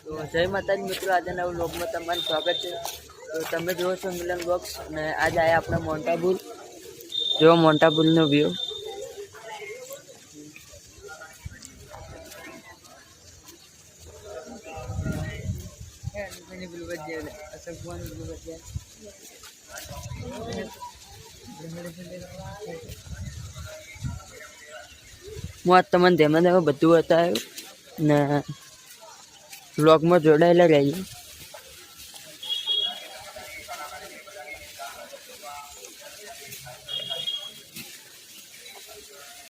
તો જય માતાજી મિત્રો, આજના વ્લોગમાં તમારું સ્વાગત છે। તો તમે જુઓ છો મિલન બોક્સ અને આજ આયા આપણે મોન્ટાબુલ। જો મોન્ટાબુલનો વ્યૂ હું આજ તમને ધ્યાનમાં બધું બતાવ્યું ને વ્લોગમાં જોડાયેલા રહીએ।